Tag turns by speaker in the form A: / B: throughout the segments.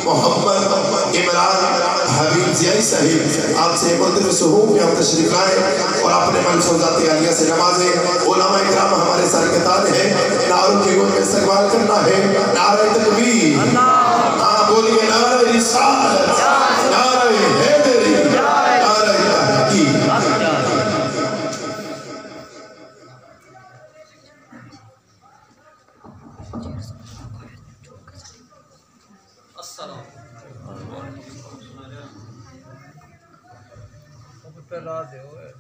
A: محمد عمران حبیب زیائی صاحب آپ سے مندر سہوم میں آپ تشریف لائیں اور اپنے ملفوظات عالیہ سے نوازیں۔ علماء اکرام ہمارے سر کے تاج ہیں، نعروں کے گل میں استقبال کرنا ہے۔ نعرہ تکبیر، ہاں بولیے نعرہ رسالت، نعرہ حیدری، نعرہ تحقیق۔
B: پہلا دے ہوئے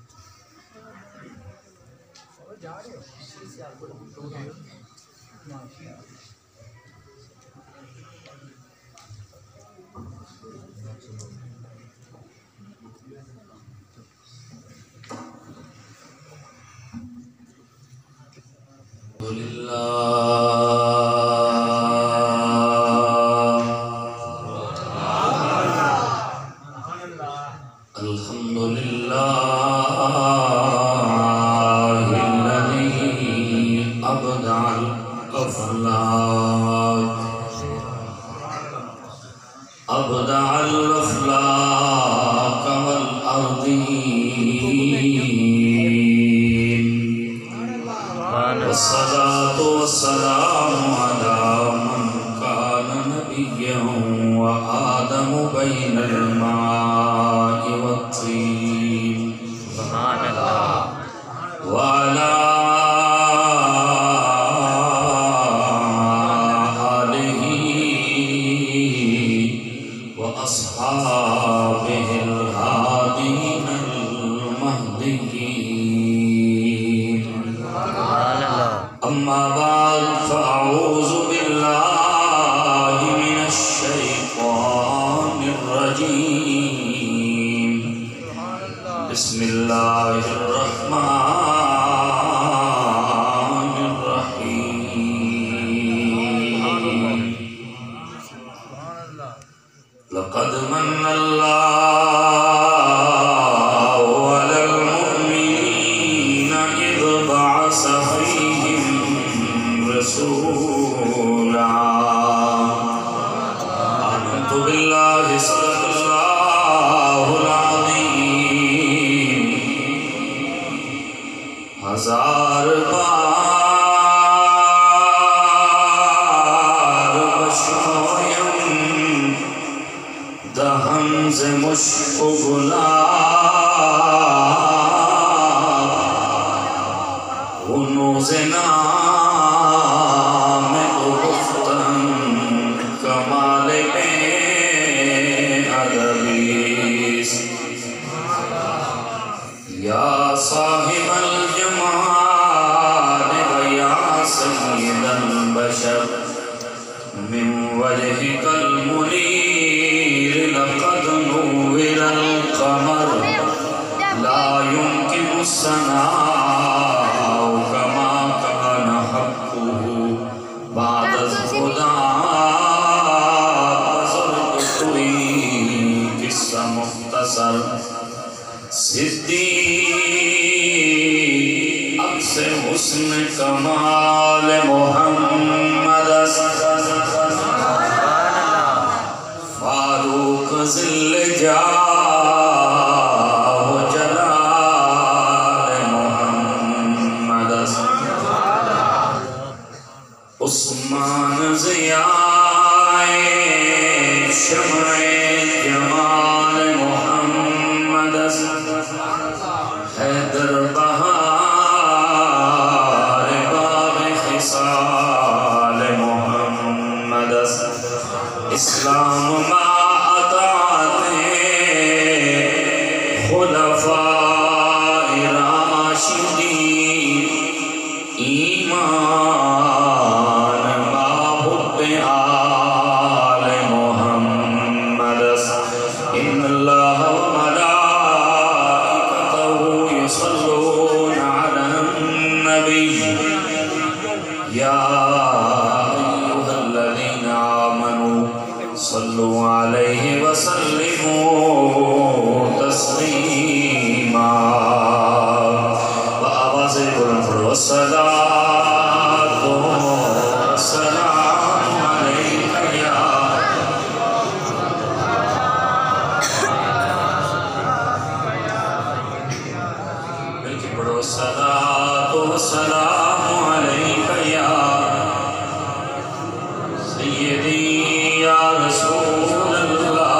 C: یا رسول اللہ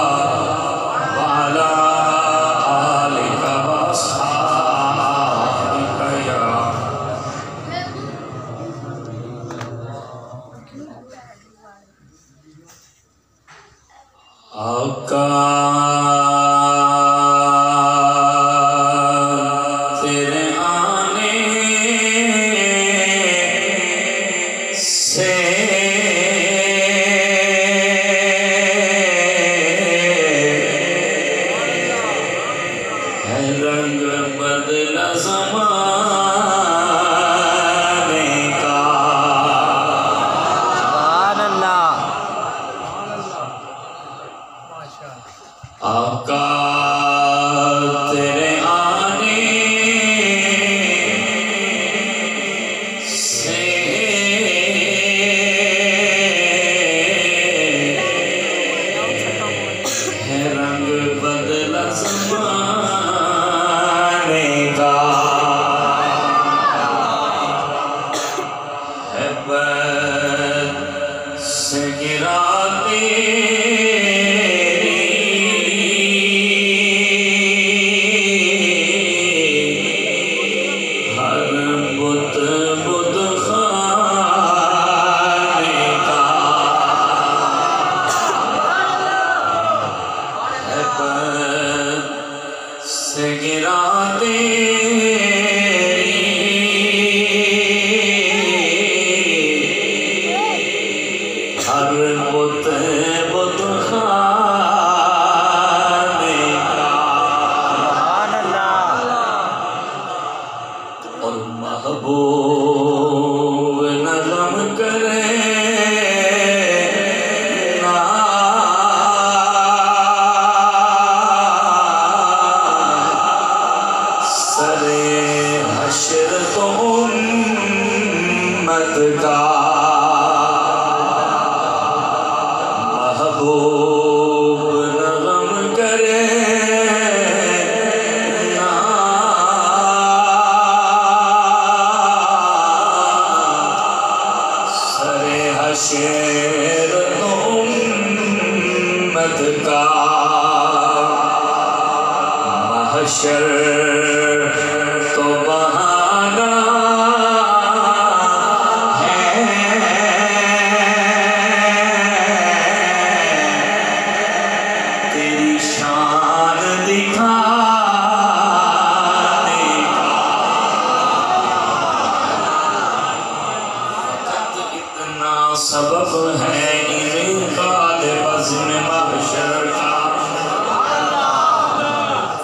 C: وعلا آلک واصحابک یا آقا تیرے آنے سے ہے رنگ بدلا زمانے کا
B: سبحان اللہ ماشاء اللہ
C: آقا تیرے آنے سے ہے رنگ بدلا زمانے کا ہے بد سے گرا محبوب نظم کرے نا سرے حشر تو امت کا محبوب نظم کرے شیر امت کا محشر تو بہانہ ہے تیری شان دکھانے کا فقط اتنا سبب ہے انعقاد بزم محشر کا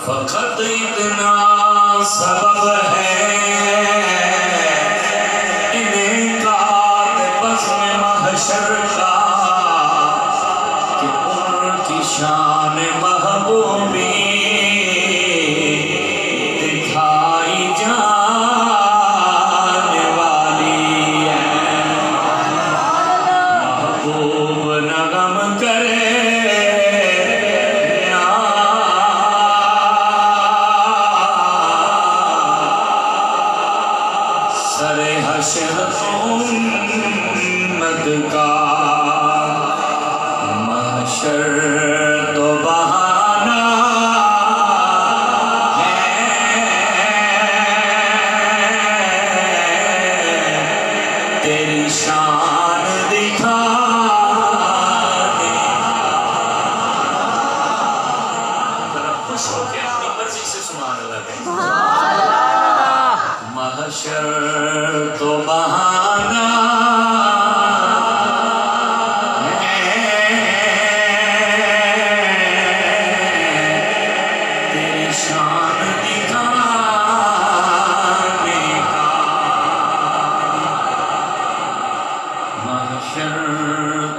C: فقط اتنا سبب ہے انعقاد بزم محشر کا کہ ان کی شان محبوبی دکھائی جانے والی ہے محبوب نغم کرے نا سرے حشر امت کا محشر تو بہانہ ہے تیری شان دکھانے خوش ہو کے اپنی مرضی سے سبحان اللہ کہیں محشر تو بہانہ ہے تیری شان دکھانے کا محشر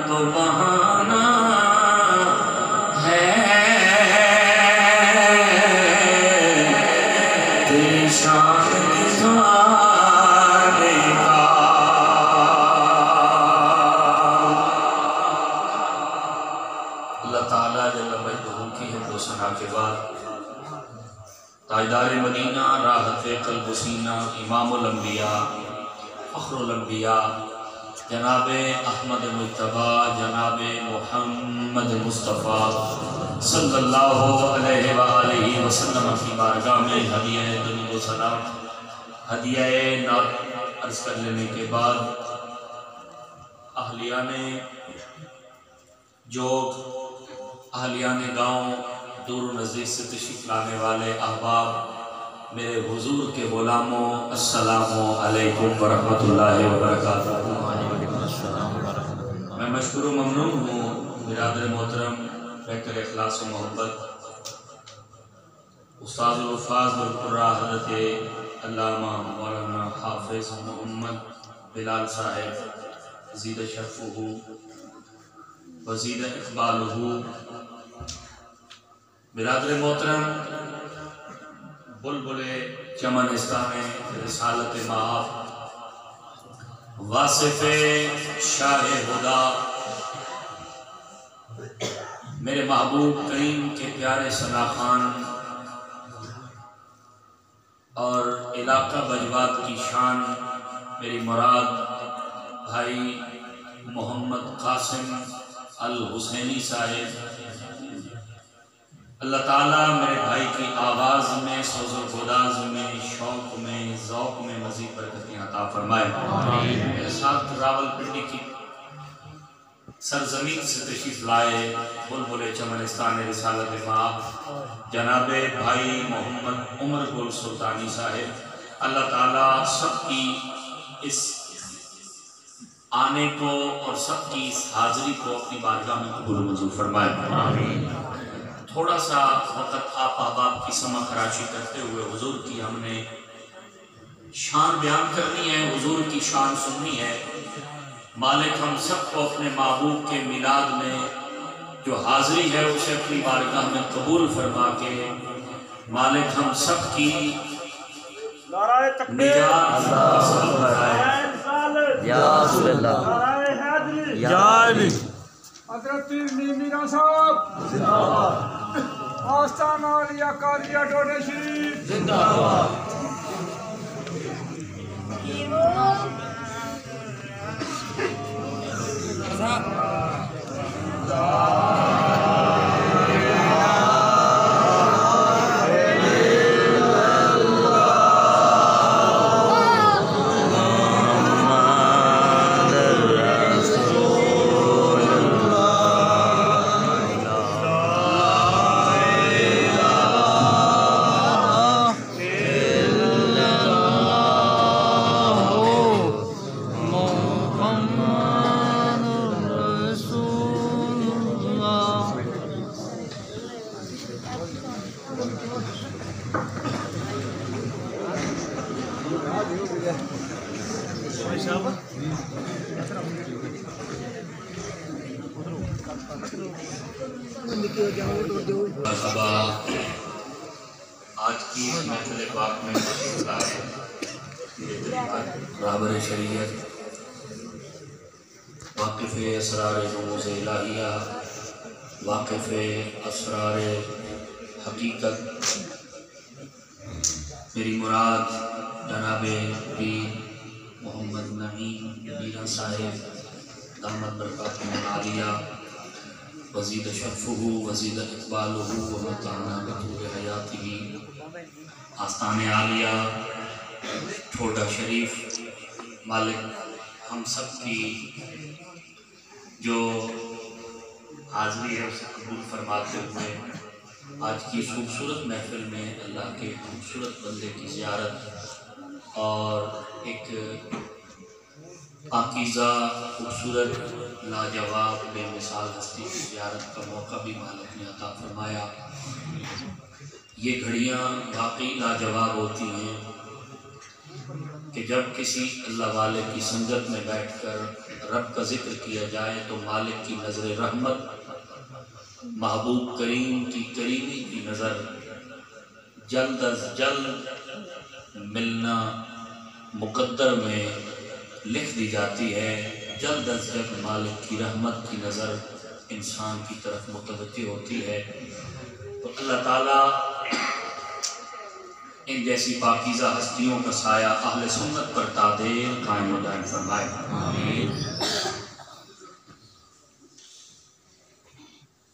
C: تو بہانہ ہے تیری شان دکھانے کا اللہ تعالیٰ جل مجدہ کی حمد و ثنا کے بعد تاجدار مدینہ راحت قلب و سینہ امام الانبیاء فخر الانبیاء جناب احمد مجتبی جناب محمد مصطفیٰ صلی اللہ علیہ وآلہ وسلم کی بارگاہ میں ہدیہ درود و سلام ہدیہ نعت عرض کر لینے کے بعد اہلیان جوگ اہلیان گاؤں دور و نزدیک سے تشریف لانے والے احباب میرے حضور کے غلاموں السلام علیکم ورحمۃ اللہ وبرکاتہ۔ میں مشکور و ممنون ہوں برادر محترم ڈاکٹر اخلاص و محبت استاد الفاظ والقراء حضرت علامہ مولانا حافظ محمد بلال صاحب زید شرفہ وزید اقبالہ، برادر محترم بلبل چمنستان رسالت مآب واصف شاہ ہدا، میرے محبوب کریم کے پیارے ثنا خان اور علاقہ بجوات کی شان میری مراد بھائی محمد قاسم الحسینی صاحب، اللہ تعالیٰ میرے بھائی کی آواز میں سوز و گداز میں شوق میں ذوق میں مزید برکتیں عطا فرمائے۔ میرے ساتھ راول پنڈی کی سرزمین سے تشریف لائے بلبل چمنستان رسالت مآب جناب بھائی محمد عمر گل سلطانی صاحب، اللہ تعالیٰ سب کی اس آنے کو اور سب کی اس حاضری کو اپنی بارگاہ میں قبول منظور فرمائے۔ تھوڑا سا وقت آپ احباب کی سمع خراشی کرتے ہوئے حضور کی ہم نے شان بیان کرنی ہے، حضور کی شان سننی ہے۔ مالک ہم سب کو اپنے محبوب کے میلاد میں جو حاضری ہے اسے اپنی بارگاہ میں قبول فرما کے مالک ہم سب کی نجات
B: یا رسول اللہ یا علی
D: حضرت میرا صاحب زندہ باد، آستانہ علیہ قاضیہ ڈوڈے شریف زندہ باد۔
C: مرحبا، آج کی محفل پاک میں رہبر شریعت واقف اسرار رموز الہیہ واقف اسرار حقیقت میری مراد جناب پیر محمد نعیم میرا صاحب دامت برکاتہ عالیہ وزید شرفہ وزید اقبالہ ومتعنا بطول حیاتہ، آستان عالیہ ٹھوٹا شریف، مالک ہم سب کی جو حاضری ہے اسے قبول فرماتے ہوئے آج کی خوبصورت محفل میں اللہ کے خوبصورت بندے کی زیارت اور ایک پاکیزہ خوبصورت لاجواب بے مثال ہستی کی زیارت کا موقع بھی مالک نے عطا فرمایا۔ یہ گھڑیاں واقعی لاجواب ہوتی ہیں کہ جب کسی اللہ والے کی سنگت میں بیٹھ کر رب کا ذکر کیا جائے تو مالک کی نظر رحمت، محبوب کریم کی کریمی کی نظر جلد از جلد ملنا مقدر میں لکھ دی جاتی ہے۔ جلد از جلد مالک کی رحمت کی نظر انسان کی طرف متوجہ ہوتی ہے۔ تو اللہ تعالیٰ ان جیسی پاکیزہ ہستیوں کا سایہ اہل سنت پر تا دیر قائم و دائم فرمائے۔ آمین۔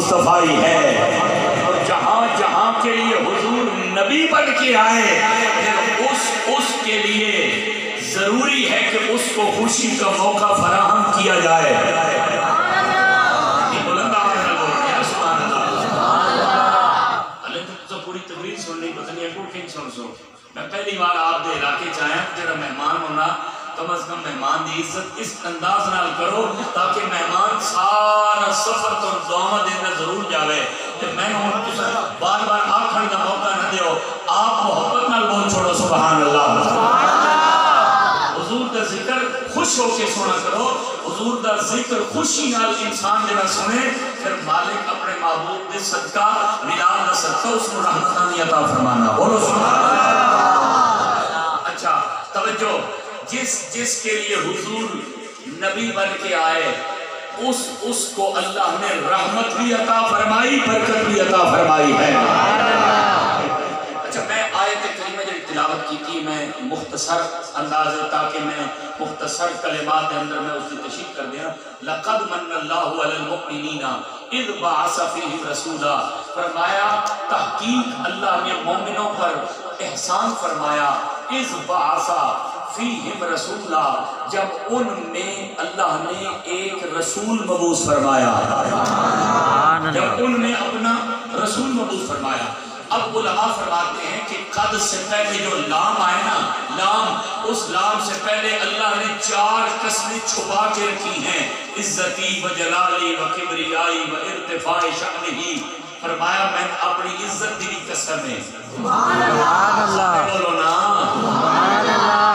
C: مصطفی ہے، اور جہاں جہاں کے لیے حضور نبی بن کے آئے پھر اس کے لیے ضروری ہے کہ اس کو خوشی کا موقع فراہم کیا جائے۔ بلند آواز میں بول رہے ہیں سبحان اللہ۔ اللہ تو پوری تقریر سننی پتہ نہیں ہے کو کہیں سن سو۔ میں پہلی بار آپ دے علاقے چاہیاں جڑا مہمان ہونا کم از کم مہمان دی عزت اس انداز نال کرو تاکہ مہمان سارا سفر تو دعا دینا ضرور جاوے کہ میں بار بار آکھن کا موقع نہ دیو، آپ محبت نال بول چھوڑو سبحان اللہ۔ حضور دا ذکر خوش ہو کے سونا کرو، حضور دا ذکر خوشی نال انسان جنہ سنے پھر مالک اپنے محبوب دے صدقہ ملاد دا صدقہ اس کو رحمتانی عطا فرمانا۔ بولو سبحان اللہ۔ اچھا توجہ، جس کے لیے حضور نبی بن کے آئے اس کو اللہ نے رحمت بھی عطا فرمائی، برکت بھی عطا فرمائی ہے۔ اچھا میں آیت کریمہ جو تلاوت کی تھی میں مختصر انداز ہے تاکہ میں مختصر کلمات کے اندر میں اس کی تشریح کر دیا۔ لقد من اللہ علی المؤمنین اذ بعث فیہم رسولا، فرمایا تحقیق اللہ نے مومنوں پر احسان فرمایا، اذ بعث فیہم رسولا، جب ان میں اللہ نے ایک رسول مبعوث فرمایا، جب ان میں اپنا رسول مبعوث فرمایا۔ اب علماء فرماتے ہیں کہ قد سے پہلے جو لام آئے نا، لام، اس لام سے پہلے اللہ نے 4 قسمیں چھپا کے رکھی ہیں، عزتی و جلالی و کبریائی و ارتفاع شأنہی، فرمایا میں اپنی عزت دی قسم ہے، سبحان اللہ، بولو نا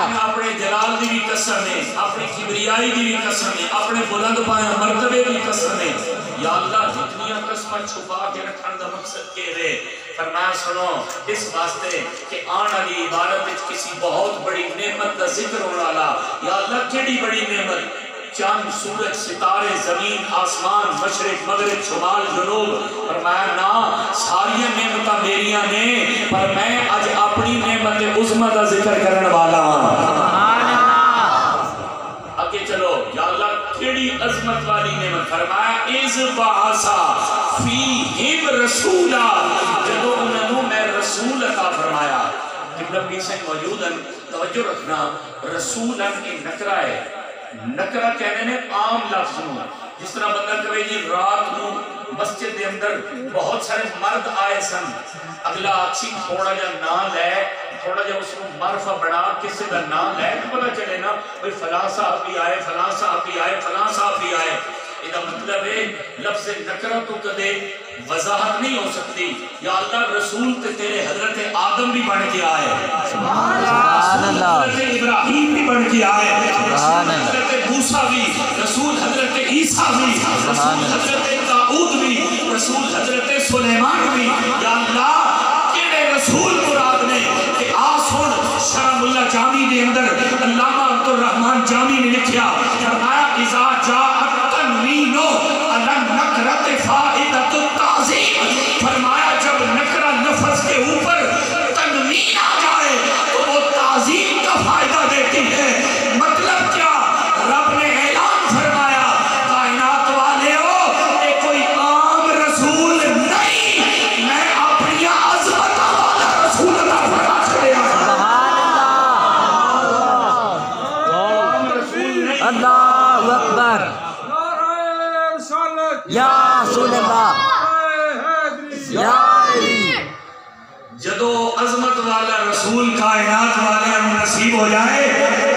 C: میں اپنے جلال دی بھی قسم ہے، اپنی کبریائی دی بھی قسم ہے، اپنے بلند پائے مرتبے دی قسم ہے۔ یا اللہ جتنیاں قسمیں چھپا کے رکھن دا مقصد کے رہے، فرمایا سنو اس واسطے کہ آن والی عبادت کسی بہت بڑی نعمت کا ذکر ہونے والا، یا اللہ کیڑی بڑی نعمت، چاند سورج ستارے زمین آسمان مشرق مغرب شمال جنوب، فرمایا نا ساری نعمتاں میریاں نے پر میں آج اپنی نعمت عظمی کا ذکر کرنے والا ہوں۔ آگے چلو، یا اللہ کیڑی عظمت والی نعمت، فرمایا اذ بعث فیہم رسولا، جدو انہوں میں رسول عطا فرمایا۔ قبلہ پیر سے موجود ہیں، توجہ رکھنا، رسولا ایک نکرہ ہے، نکرہ کہنے نے عام لفظ ہوں، جس طرح بندہ کہے جی رات نو مسجد دے اندر بہت سارے مرد آئے سن، اگلا آکسی تھوڑا جا نام لے، تھوڑا جا اس کو معرفہ بڑھا کسی کا نام لے تو پتہ چلے نا بھئی فلاں صاحب بھی آئے، فلاں صاحب بھی آئے، فلاں صاحب بھی آئے۔ یہ مطلب ہے لفظ نکرہ تو کدے وضاحت نہیں ہو سکتی، یا اللہ رسول تے تیرے حضرت آدم بھی بن کے آئے، رسول حضرت ابراہیم بھی بن کے آئے، رسول حضرت موسیٰ بھی، رسول حضرت عیسیٰ بھی، رسول حضرت داؤد بھی، رسول حضرت سلیمان بھی۔ یا اللہ کیڑے رسول مراد نے کہ آسون شرم اللہ جامی دے اندر علامہ عبدالرحمن جامی نے لکھیا، فرمایا اذا جاءت تنوینو علی نکرت فائدت التعظیم، فرمایا جب نکرہ لفظ کے اوپر تنوین آ جائے تو وہ تعظیم کا فائدہ دیتی ہے۔ مطلب کیا؟ رب نے اعلان فرمایا کائنات والے ہو یہ کوئی عام رسول نہیں، میں اپنی عظمت والا رسول عطا فرما چھڑیا۔
B: اللہ اکبر، یا رسول اللہ، یا علی۔
C: جدو عظمت والا رسول کائنات والے نصیب ہو جائے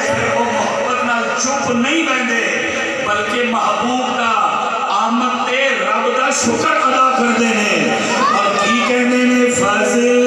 C: پھر وہ محبت نہ چپ نہیں بندے بلکہ محبوب کا آمد تے رب دا شکر ادا کر دینے اور کی کہنے نے فضل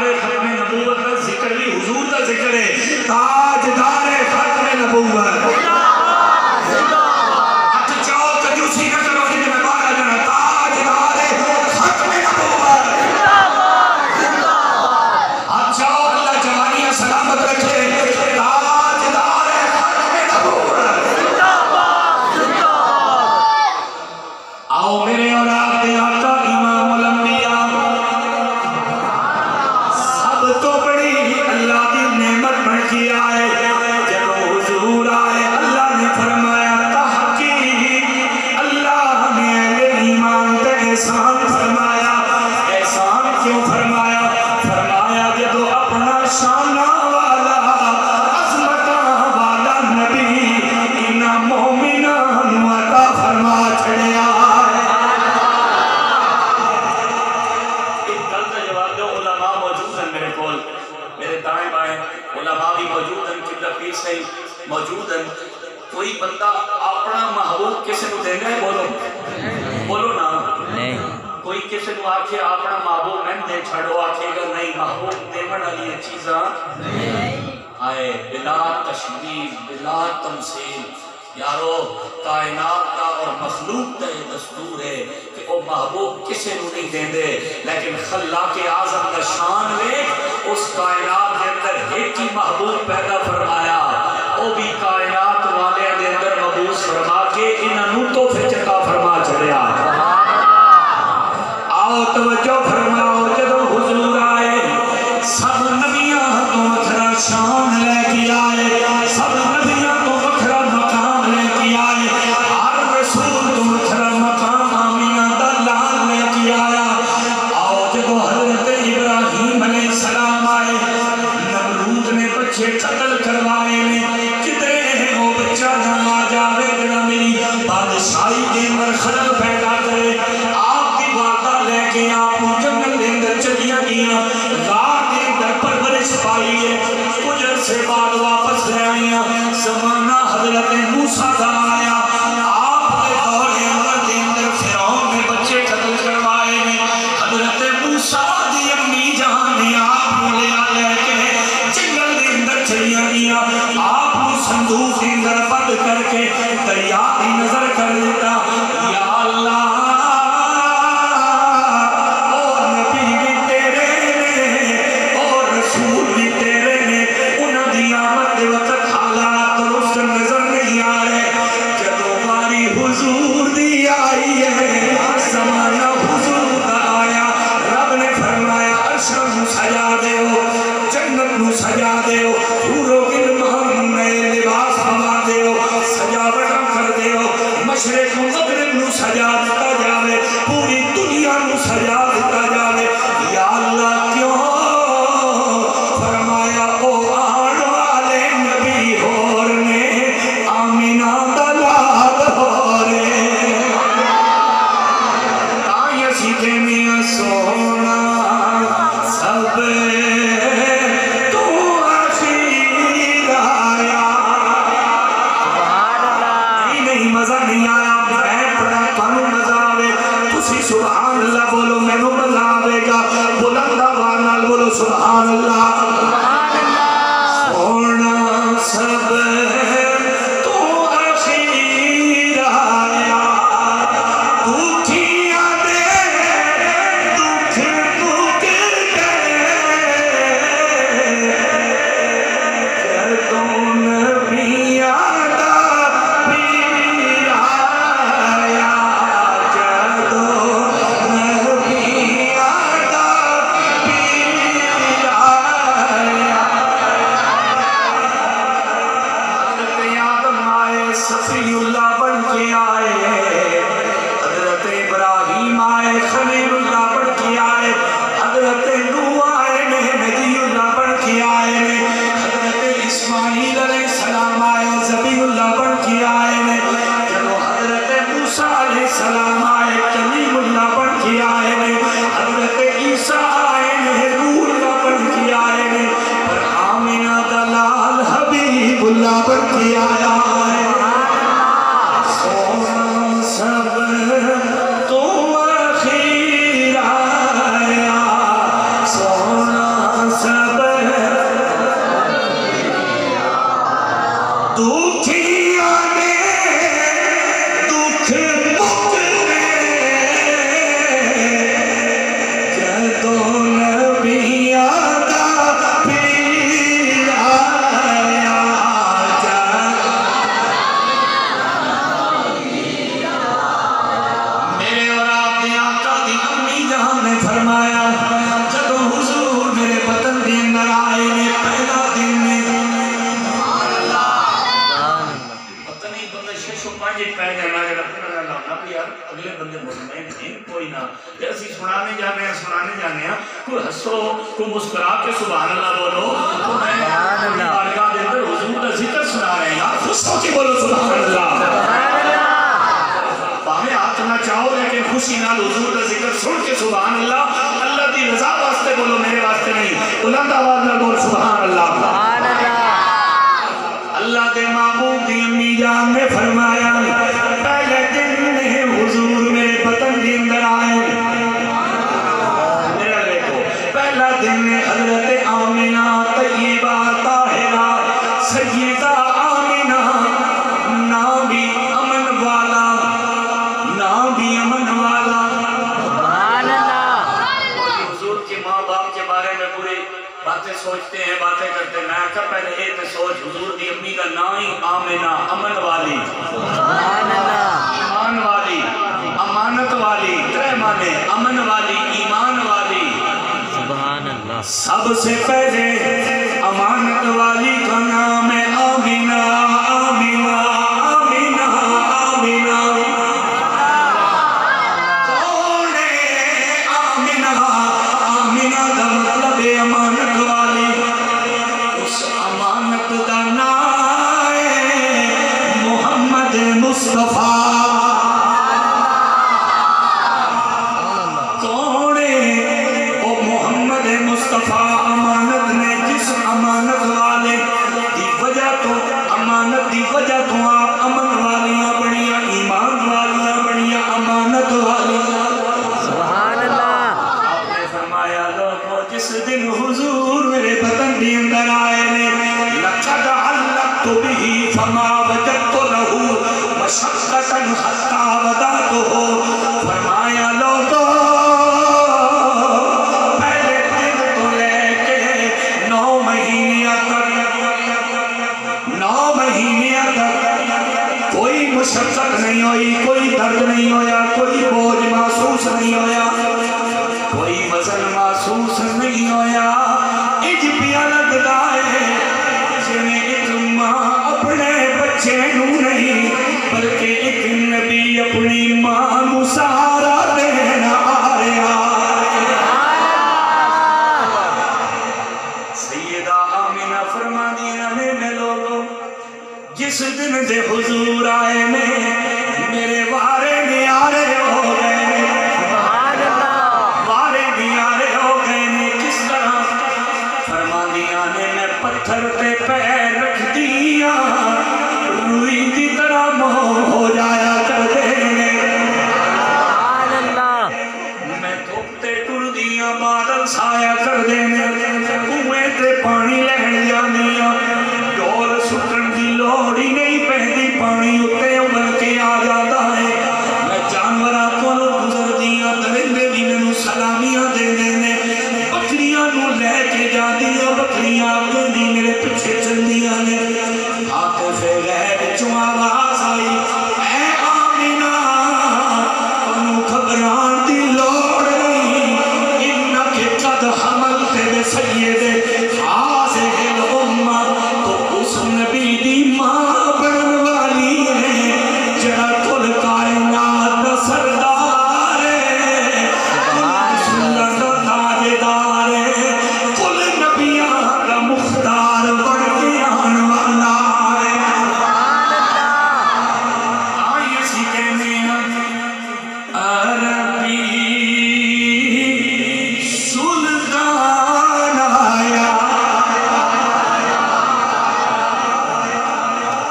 C: تاجدار ختم نبوت کا ذکر بھی حضور کا ذکر ہے. تاجدار ختم نبوت ہاتھ چاہو کنجوسی نہ کرو کہ میں باہر آ جانا. تاجدار ختم نبوت ہاتھ چاہو اللہ جوانیاں سلامت رکھے. تاجدار ختم نبوت. آؤ میرے اور آپ کے آقا امام الانبیاء سب تو بڑی اللہ کی نعمت بن کی آئے. جب حضور آئے اللہ نے فرمایا تحقیق اللہ نے اہل ایمان پہ احسان فرمایا. احسان کیوں فرمایا؟ فرمایا جب اپنا شانہ والا عظمت والا نبی انہاں مومنان عطا فرما چھڑیا. میرے دائیں بائیں علماء بھی موجود ہیں, قبلہ پیر صحیح موجود ہیں. کوئی بندہ اپنا محبوب کسی کو دینا ہے؟ بولو نا. کوئی کسی کو آکھے اپنا محبوب میں دے چھڑو, آکھے گا نہیں. محبوب دیمن علی چیزاں آئے بلا تشبیہ بلا تمثیل. یارو کائنات کا اور مخلوق کا یہ دستور ہے کہ وہ محبوب کسے نو نہیں دیں دے, لیکن خلاق اعظم کا شان لے اس کائنات کے اندر ایک ہی محبوب پیدا فرمایا. وہ بھی کائنات والے کے اندر مبعوث فرما کے انہوں تو فچتا فرما چڑیا. آؤ توجہ فرماؤ. جب حضور آئے سب نبیاں تو مکھرا شان لے کے آئے, سب نبیاں تو مکھرا مقام لے کے آئے. ہر رسول تو مکھرا مقام آمینہ دا لال لے کے آیا. آؤ جب حضرت ابراہیم علیہ السلام آئے, نمرود نے بچے قتل کروائے میں کدرے ہیں وہ بچہ نہ آ جاوے جنا میری بادشاہی کے مرخلل پیدا کرے. آپ کی والدہ لے کے آپ جنگل دے اندر چلیاں گیاں, غار دے اندر پرورش پائی ہے. کچھ عرصے بعد واپس لے آئیاں. زمانہ حضرت موسیٰ کا آیا. آپ کے دور عمر دے اندر فرعون نے بچے قتل کروائے میں. حضرت موسیٰ دی امی جان نے آپ لے کے جنگل دے اندر چلیاں گیاں. آپ صندوق دے اندر بند کر کے دریا کی نظر کر دیتا. یا اللہ اور نبی بھی تیرے نے اور رسول بھی تیرے نے, انہاں دی آمد دے وقت حالات درست نظر نہیں آ رہے. جدوں باری حضور دی آئی ہے, زمانہ حضور کا آیا, رب نے فرمایا عرش نو سجا دیو, جنت نو سجا دیو, حورو گلمان نئے لباس پوا دیو, سجاوٹ کر دیو, مشرق و مغرب نو سجا دیتا جاوے, پوری دنیا نو سجا دیتا جاوے. یا اللہ کیوں؟ فرمایا او آن والے نبی ہور نے آمینہ دلال ہورے. آئیے سیدھے میاں سونا سب تو اخیر آیا. نہیں مزہ نہیں آیا, میں پڑا پانو مزہ آوے. تسی سبحان اللہ بولو, میں نو مزہ آوے گا. بلند آواز نال بولو سبحان اللہ. سونا سب تو اخیر آیا, دکھیاں دے دکھ مکر گئے, جدوں نبیاں دا پیر آیا, جدوں نبیاں دا پیر آیا. اسی سنانے جانے ہیں کوئی ہسو کوئی مسکرا کے سبحان اللہ بولو تو میں بارگاہ دے اندر حضور کا ذکر سنا رہے ہیں یار خوش ہو کے بولو سبحان اللہ باہمیں ہاتھ نہ چاہو لیکن خوشی نال حضور کا ذکر سن کے سبحان اللہ اللہ دی رضا واسطے بولو میرے واسطے نہیں بلند آواز نال بول سبحان اللہ اللہ دے محبوب دی امی جان نے فرمایا پہلے دن میں حضور میرے بطن کے اندر آئے میرا دیکھو پہلا دن میں حضرت آمینہ طیبہ طاہرہ سیدہ آمینہ نام بھی امن والا نام بھی امن والا سبحان اللہ حضور کے ماں باپ کے بارے میں پورے باتیں سوچتے ہیں باتیں کرتے ہیں میں کہا پہلے یہ تو سوچ حضور دی امی کا نام ہی آمینہ امن والی سبحان اللہ ایمان والی امانت والی ترے مانے امن والی ایمان والی سبحان اللہ سب سے پہلے امانت والی کا نام ہے آمینہ آمینہ آمینہ آمینہ کون ہے آمینہ آمینہ دا مطلب ہے امانت والی اس امانت دا نام ہے محمد مصطفیٰ کون ہے وہ محمد مصطفیٰ امانت نے جس امانت والے دی وجہ تو امانت دی وجہ تو آپ امن والیاں بڑیاں ایمان والیاں بڑیاں امانت والیاں سبحان اللہ آپ نے فرمایا لوگوں جس دن حضور میرے بطن کے اندر آئے نے لقد علقت به فما وجدت له مشقة حتى وضعته فرمایا لوگوں پہلے دن تو لے کے 9 مہینے تک کوئی مشقت نہیں ہوئی کوئی درد نہیں ہویا کوئی بوجھ محسوس نہیں ہویا کوئی وزن محسوس نہیں ہویا اج پیا لگتا ہے جنہیں ایک ماں اپنے بچے نو نہیں بلکہ ایک نبی اپنی ماں نو سہارا دینا آ رہا سیدہ آمینہ فرما دیا میں لوگوں جس دن دے حضور آئے میں میرے وارے نیارے ہو گئے وارے نیارے ہو گئے کس طرح فرما دیا میں پتھر پہ پیر رکھ دیا روئی دی طرح موہ ہو جایا کر دینے میں دھوپتے ٹر دیا بادل سایا کر دینے کنویں تے پانی لہن جانیا ڈول سٹن دی لوڑی نہیں پہنی پانی اتے ابل کے آ جاتا ہے میں جانورہ کو گزر دیا درندے بھی میں سلامیاں دے دینے بکریاں نو لے کے جا دیا بکریاں آگے دی میرے پیچھے چل دیا نے عاطف غیب چوں آواز آئی اے آمینہ انو گھبران دی لوڑ نہیں انکے قد حملت بے سید حاضر الامہ تو اس نبی دی ماں بڑھن والی ہے جڑا کل کائنات دا سردار ہے سندر دا تاجدار ہے کل نبیاں دا مختار بڑھ کے آن والا ہے آئی اسی کہنے عربی سلطان آیا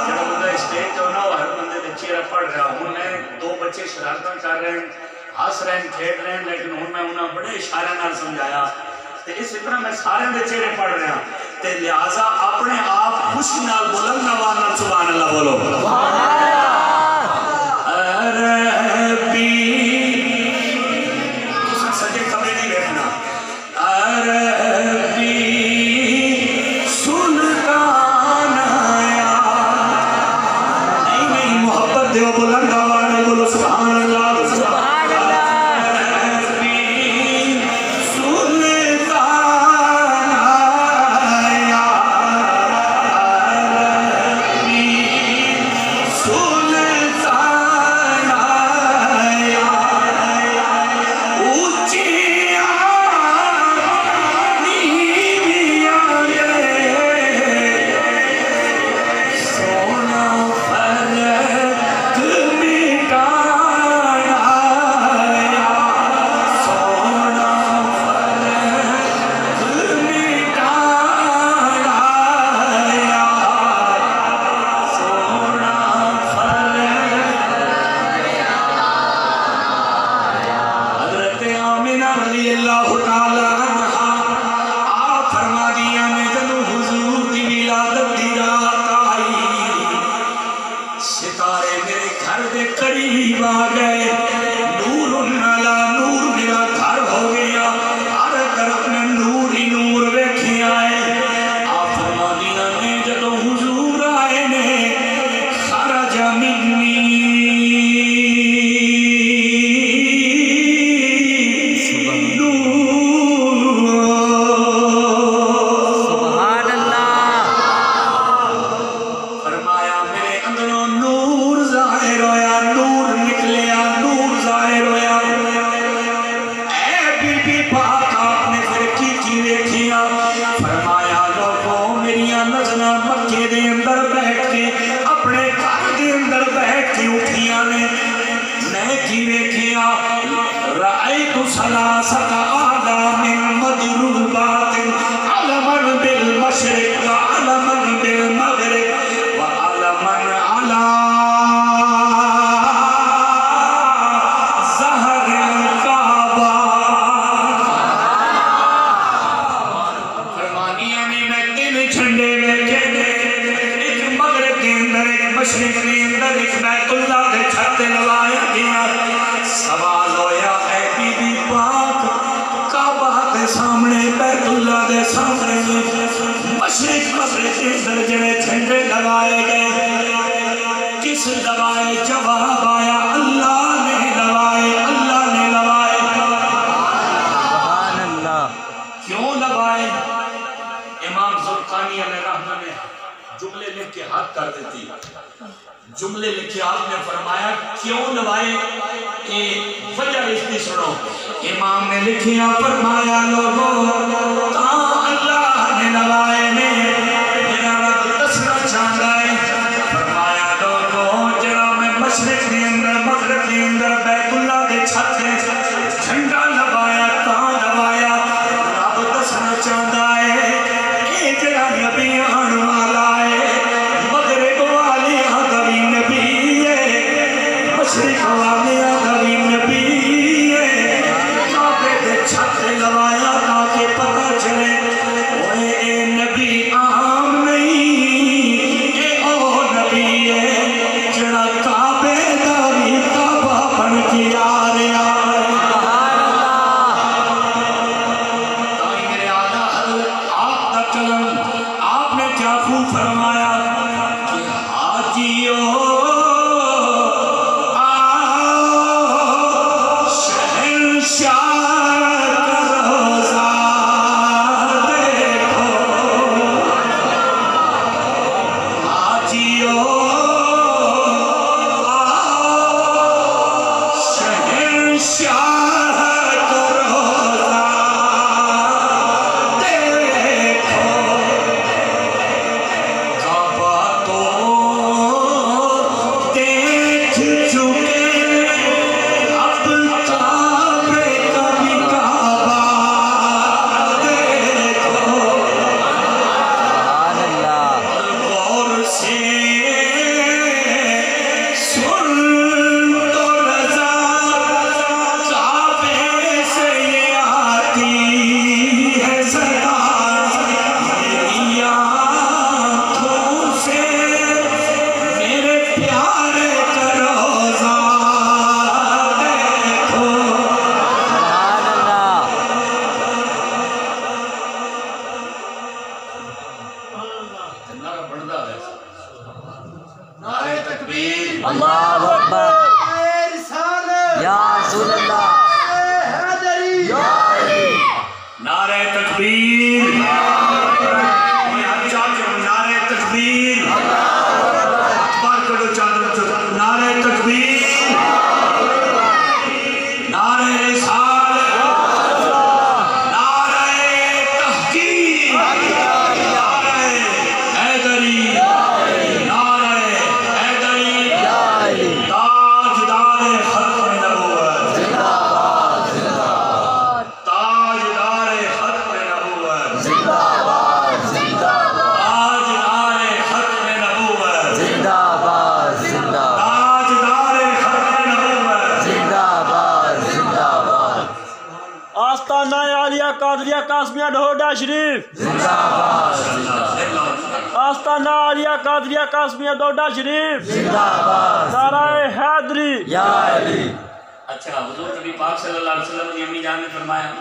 C: جب بندہ اسٹیج ہونا ہو ہر بندے دے چہرہ پڑھ رہا ہوں میں 2 بچے شرارتاں کر رہے ہیں ہس رہے ہیں کھیل رہے ہیں لیکن ہوں میں انہیں بڑے اشارے نال سمجھایا تے اس طرح میں سارے دے چہرے پڑھ رہا تے لہٰذا اپنے آپ خوشی نال بلند آواز نال سبحان اللہ بولو عربی تساں سجے کمرے نہیں بیٹھنا عربی سلطان آیا نہیں محبت دیو بلند آواز نال بولو سبحان اللہ سلطان مشرق نے اندر ایک بیت اللہ دے چھتے لوایا گیا سوال ہویا اے بی بی پاک کعبہ دے سامنے بیت اللہ دے سامنے مشرق مغرب کے اندر جڑے جھنڈے لگائے گئے کس لوائے جواب آیا اللہ نے لوائے اللہ نے لوائے
B: سبحان اللہ
C: کیوں لوائے امام زرقانی علیہ رحمہ نے جملے لکھ کے ہاتھ کر دیتی جملے لکھے آپ نے فرمایا کیوں لوائے وجہ اس کی سنو امام نے لکھیا فرمایا لوگوں کہاں اللہ نے لوائے نے میرا رب دسنا چاہتا ہے فرمایا لوگوں جڑا میں مشرق کے اندر مغرب کے اندر بیت اللہ کے چھت سے جھنڈا لوایا کہاں لوایا رب دسنا چاہتا ہے اے جڑا نبی آن والا ہے مغرب والی آدمی نبی ہے مشرق والی آدمی نبی ہے کعبے دے چھت لوایا تاکہ پتہ چلے اوے اے نبی عام نہیں اے او نبی ہے جڑا کعبے دا بھی کعبہ بن کے آ رہا ہے تائی میرے آدھا حضرت آپ دا کلم آپ نے کیا خوب فرمایا کہ حاجیو آؤ شہنشاہ کا روزہ دیکھو حاجیو آؤ شہنشاہ کا روزہ دیکھو کعبہ تو دیکھ چکے اب کعبے کا بھی کعبہ دیکھو
B: سبحان اللہ
C: غور سے سن تو رضا کعبے سے یہ آتی ہے صدا میری آنکھوں سے میرے پیارے کا روزہ دیکھو
B: سبحان اللہ
C: نعرہ بڑھدا ہے نعرہ تکبیر
B: اللہ اکبر یا رسول اللہ یا علی
C: نعرہ تکبیر نعرہ تکبیر اکبر کرو چادر چادر نعرہ تکبیر نعرہ رسالت نعرہ تحقیق نعرہ حیدری نعرہ حیدری
B: یا علی
C: تاجدار ختم نبوت تاجدار ختم نبوت
B: زندہ باد زندہ
C: تاجدار ختم نبوت
B: زندہ باد زندہ
C: تاجدار ختم نبوت
B: زندہ باد زندہ باد
E: آستانہ عالیہ قادریہ قاسمیہ ڈھوڈا شریف
B: زندہ باد
E: آستانہ عالیہ قادریہ قاسمیہ ڈھوڈا شریف
B: زندہ باد
E: نعرہ حیدری
B: یا علی
C: اچھا حضور نبی پاک صلی اللہ علیہ وسلم کی امی جان نے فرمایا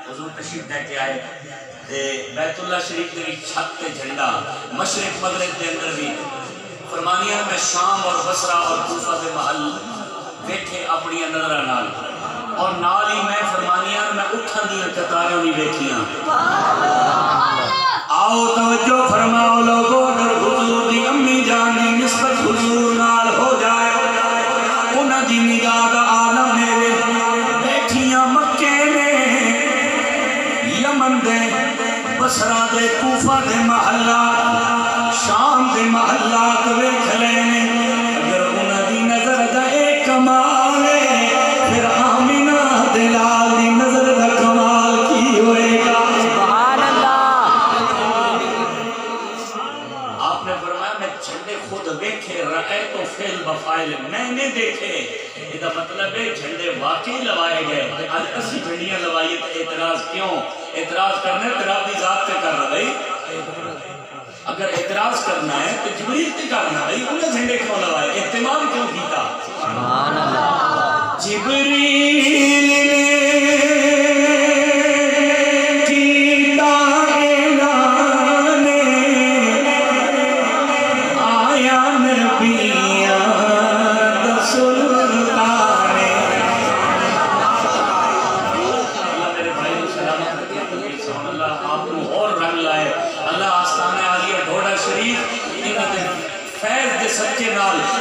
C: حضور تشریف لے کے آئے تے بیت اللہ شریف کے چھت تے جھنڈا مشرق مغرب کے اندر بھی فرمانیاں میں شام اور بصرہ اور کوفہ کے محل دیکھے اپنی نظرہ نال اور نال ہی میں فرمانیاں میں اٹھن دیاں قطاریں نہیں دیکھیاں آؤ توجہ فرماؤ لوگوں اگر حضور دی امی جان دی نسبت حضور نال ہو جائے انہاں دی نگاہ دا عالم میرے بیٹھیاں مکے میں یمن دے بصرہ دے کوفہ دے محلات شام دے محلات ویکھ لینے اگر انہاں دی نظر دا ایک کمال ہے پھر آمینہ دلال دی نظر دا کمال کی ہوئے گا
B: سبحان اللہ
C: آپ نے فرمایا میں جھنڈے خود دیکھے رہے تو فعل بفائل میں نے دیکھے یہ مطلب ہے جھنڈے واقعی لوائے گئے آج اسی جھنڈیاں لوائیے تو اعتراض کیوں اعتراض کرنے تیرا اپنی ذات پہ کر رہا بھائی اگر اعتراض کرنا ہے تو جبریل تے کرنا بھائی انہیں جھنڈے کیوں لگائے اہتمام کیوں کیتا سبحان اللہ جبریل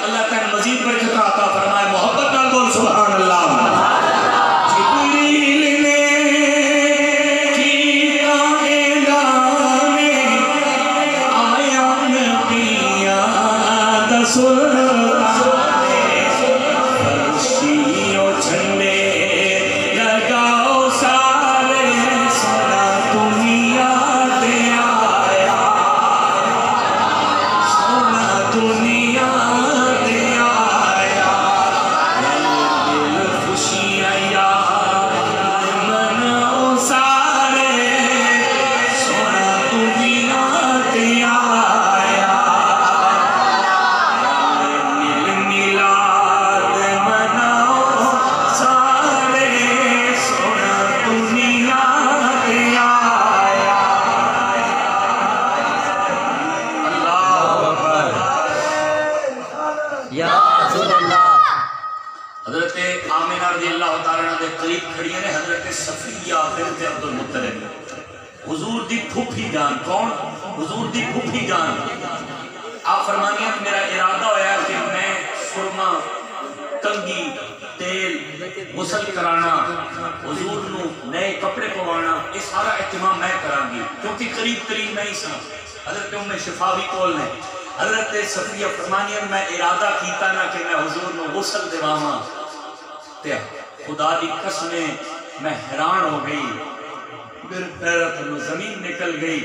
C: اللہ تعالی مزید برکت عطا فرمائے محبت نال بول سبحان اللہ جبریل نے کیا اعلان آیا نبیاں دا سلطان فرشتیوں جھنڈے لگاؤ سارے سنا دنیا دے آیا سنا دنیا حضرت آمنہ رضی اللہ تعالیٰ عنہ دے قریب کھڑی نے حضرت صفیہ بنت عبد المطلب حضور دی پھوپھی جان کون حضور دی پھوپھی جان آپ فرمانی ہیں میرا ارادہ ہویا ہے کہ میں سرما کنگی تیل غسل کرانا حضور نو نئے کپڑے پوانا یہ سارا اہتمام میں کروں گی کیونکہ قریب نہیں سا حضرت ام شفا بھی کول نے حضرت صفیہ فرمانی ہے میں ارادہ کیتا نا کہ میں حضور نو غسل دیواما تے خدا دی قسمیں میں حیران ہو گئی میرے پیرت میں زمین نکل گئی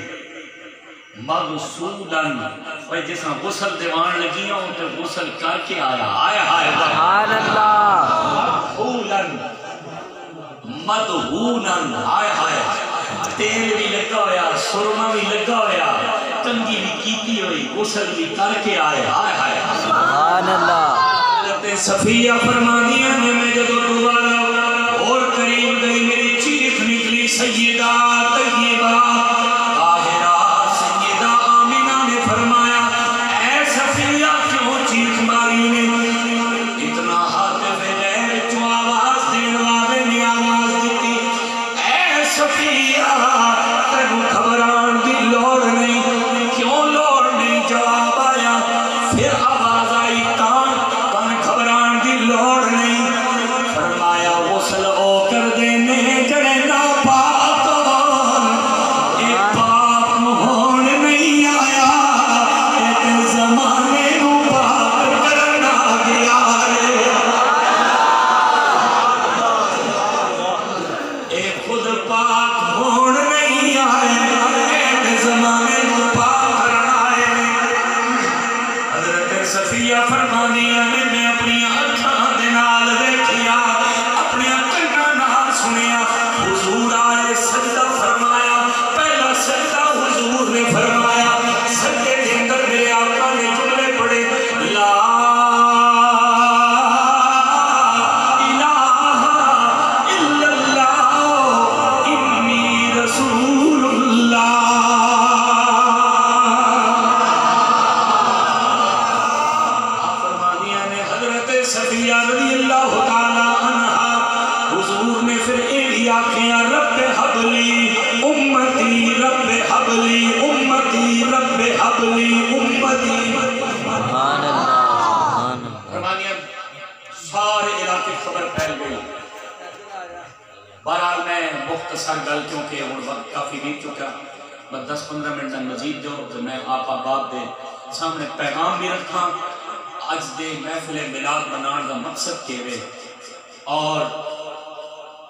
C: مغسودن اور جیسا غسل دیوان لگی ہوں تو غسل کر کے آیا سبحان اللہ مغفولن مدہونن تیل بھی لگا ہویا سرما بھی لگا ہویا کنگی بھی کیتی ہوئی غسل بھی کر کے آیا سبحان اللہ حضرت صفیہ فرمانیاں نے میں جب دوبارہ اور قریب گئی میری چیخ نکلی سیدہ طیبہ طاہرہ سیدہ آمنہ نے فرمایا اے صفیہ کیوں چیخ ماری نے اتنا ہاتھ غیر جو آواز دین والے نے آواز دیتی اے صفیہ تینوں گھبران دی لوڑ نہیں کیوں لوڑ نہیں جواب آیا پھر آواز آئی کان گھبران دی لوڑ نہیں فرمایا غسل او کر دینے جڑے نا پاک اے پاک ہون نہیں آیا اے زمانے نو پاک کرنا گیا اے خود پاک ہون نہیں آیا اے زمانے نو پاک کرنا آئے حضرت صفیہ فرمانی ہے میں اپنی آنکھاں دے نال دیکھیا اپنی آنکھاں نال سنیا حضور آئے سجدہ فرمایا پہلا سجدہ حضور نے فرمایا سجدے کے اندر میرے آقا نے جملے پڑھے لا الہ الا اللہ انی رسول اللہ صفیہ رضی اللہ تعالیٰ عنہ حضور نے پھر ایڈی آنکھیں رب حبلی امتی رب حبلی امتی رب حبلی امتی سبحان اللہ فرمانیہ سارے علاقے خبر پھیل گئی بہرحال میں مختصر گل کیونکہ وقت کافی بیت چکا بس 10-15 منٹ مزید جو میں آپ آباد دے سامنے پیغام بھی رکھا آج دے محفل ملاد بنان دا مقصد کیوے اور